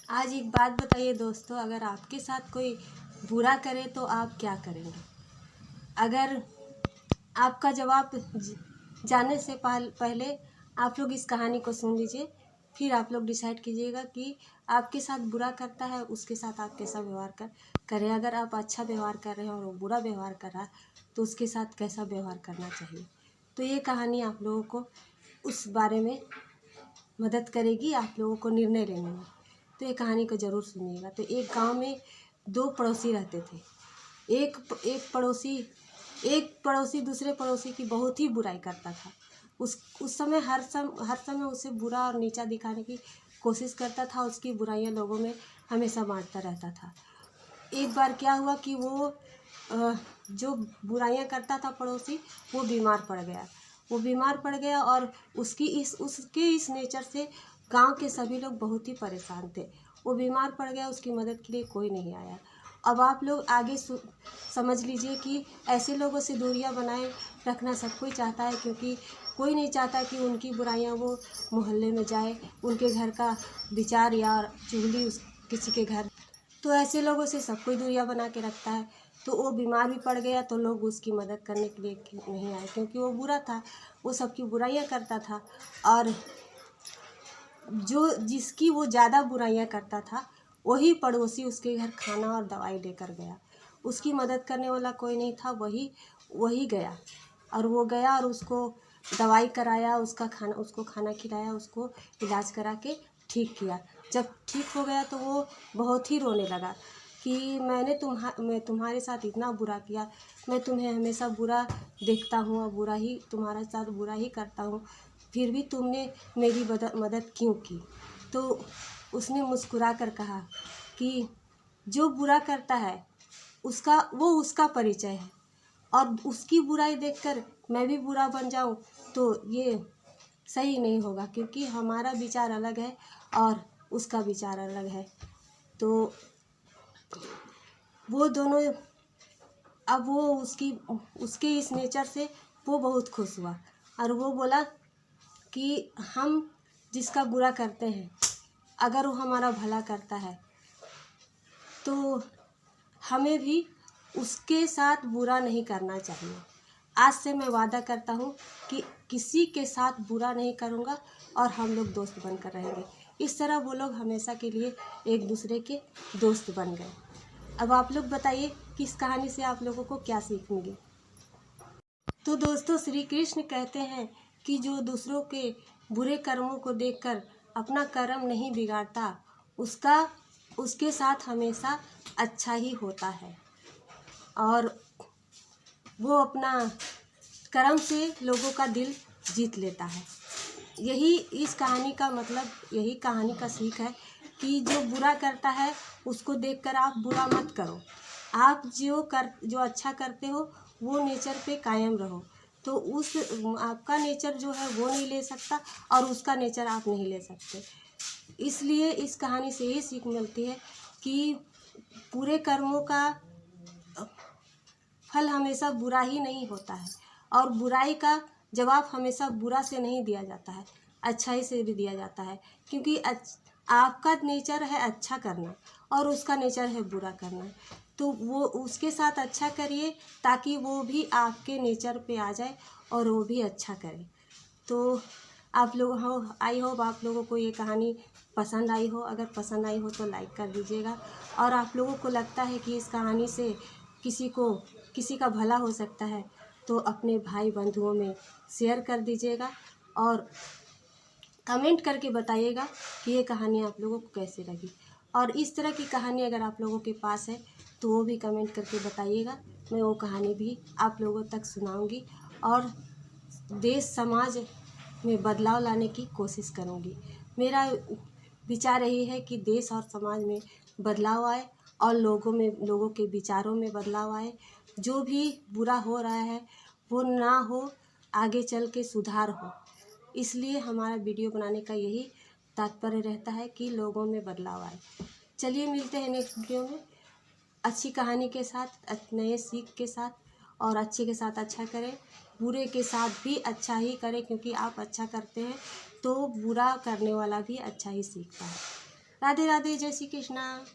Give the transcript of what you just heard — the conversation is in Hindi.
आज एक बात बताइए दोस्तों, अगर आपके साथ कोई बुरा करे तो आप क्या करेंगे? अगर आपका जवाब जानने से पहले आप लोग इस कहानी को सुन लीजिए, फिर आप लोग डिसाइड कीजिएगा कि आपके साथ बुरा करता है उसके साथ आप कैसा व्यवहार करें। अगर आप अच्छा व्यवहार कर रहे हैं और वो बुरा व्यवहार कर रहा है तो उसके साथ कैसा व्यवहार करना चाहिए। तो ये कहानी आप लोगों को उस बारे में मदद करेगी, आप लोगों को निर्णय लेने में। तो ये कहानी को ज़रूर सुनिएगा। तो एक गांव में दो पड़ोसी रहते थे। एक एक पड़ोसी दूसरे पड़ोसी की बहुत ही बुराई करता था। उस समय हर समय उसे बुरा और नीचा दिखाने की कोशिश करता था। उसकी बुराइयां लोगों में हमेशा बांटता रहता था। एक बार क्या हुआ कि वो जो बुराइयां करता था पड़ोसी, वो बीमार पड़ गया और उसके इस नेचर से गांव के सभी लोग बहुत ही परेशान थे। वो बीमार पड़ गया, उसकी मदद के लिए कोई नहीं आया। अब आप लोग आगे समझ लीजिए कि ऐसे लोगों से दूरियां बनाए रखना सब कोई चाहता है, क्योंकि कोई नहीं चाहता कि उनकी बुराइयां वो मोहल्ले में जाए, उनके घर का विचार या चुगली किसी के घर। तो ऐसे लोगों से सब कोई दूरियां बना के रखता है। तो वो बीमार भी पड़ गया तो लोग उसकी मदद करने के लिए नहीं आए, क्योंकि वो बुरा था, वो सबकी बुराइयां करता था। और जिसकी वो ज़्यादा बुराइयां करता था वही पड़ोसी उसके घर खाना और दवाई लेकर गया। उसकी मदद करने वाला कोई नहीं था, वही गया। और वो गया और उसको दवाई कराया, उसको खाना खिलाया, उसको इलाज करा के ठीक किया। जब ठीक हो गया तो वो बहुत ही रोने लगा कि मैं तुम्हारे साथ इतना बुरा किया, मैं तुम्हें हमेशा बुरा देखता हूँ और तुम्हारे साथ बुरा ही करता हूँ, फिर भी तुमने मेरी मदद क्यों की। तो उसने मुस्कुरा कर कहा कि जो बुरा करता है उसका परिचय है, और उसकी बुराई देखकर मैं भी बुरा बन जाऊं तो ये सही नहीं होगा, क्योंकि हमारा विचार अलग है और उसका विचार अलग है। तो वो दोनों, अब वो उसके इस नेचर से वो बहुत खुश हुआ और वो बोला कि हम जिसका बुरा करते हैं, अगर वो हमारा भला करता है तो हमें भी उसके साथ बुरा नहीं करना चाहिए। आज से मैं वादा करता हूँ कि किसी के साथ बुरा नहीं करूँगा और हम लोग दोस्त बनकर रहेंगे। इस तरह वो लोग हमेशा के लिए एक दूसरे के दोस्त बन गए। अब आप लोग बताइए कि इस कहानी से आप लोगों को क्या सीख मिली। तो दोस्तों, श्री कृष्ण कहते हैं कि जो दूसरों के बुरे कर्मों को देखकर अपना कर्म नहीं बिगाड़ता, उसके साथ हमेशा अच्छा ही होता है, और वो अपना कर्म से लोगों का दिल जीत लेता है। यही इस कहानी का मतलब, यही कहानी का सीख है कि जो बुरा करता है उसको देखकर आप बुरा मत करो। आप जो अच्छा करते हो वो नेचर पे कायम रहो, तो आपका नेचर जो है वो नहीं ले सकता और उसका नेचर आप नहीं ले सकते। इसलिए इस कहानी से ये सीख मिलती है कि बुरे कर्मों का फल हमेशा बुरा ही नहीं होता है, और बुराई का जवाब हमेशा बुरा से नहीं दिया जाता है, अच्छाई से भी दिया जाता है। क्योंकि आपका नेचर है अच्छा करना और उसका नेचर है बुरा करना, तो वो उसके साथ अच्छा करिए ताकि वो भी आपके नेचर पे आ जाए और वो भी अच्छा करे। तो आई होप आप लोगों को ये कहानी पसंद आई हो। अगर पसंद आई हो तो लाइक कर दीजिएगा, और आप लोगों को लगता है कि इस कहानी से किसी का भला हो सकता है तो अपने भाई बंधुओं में शेयर कर दीजिएगा और कमेंट करके बताइएगा कि ये कहानी आप लोगों को कैसी लगी। और इस तरह की कहानी अगर आप लोगों के पास है तो वो भी कमेंट करके बताइएगा, मैं वो कहानी भी आप लोगों तक सुनाऊंगी और देश समाज में बदलाव लाने की कोशिश करूंगी। मेरा विचार यही है कि देश और समाज में बदलाव आए और लोगों के विचारों में बदलाव आए। जो भी बुरा हो रहा है वो ना हो, आगे चल के सुधार हो। इसलिए हमारा वीडियो बनाने का यही तात्पर्य रहता है कि लोगों में बदलाव आए। चलिए मिलते हैं नेक्स्ट वीडियो में अच्छी कहानी के साथ, नए सीख के साथ, और अच्छे के साथ अच्छा करें, बुरे के साथ भी अच्छा ही करें, क्योंकि आप अच्छा करते हैं तो बुरा करने वाला भी अच्छा ही सीखता है। राधे राधे, जय श्री कृष्णा।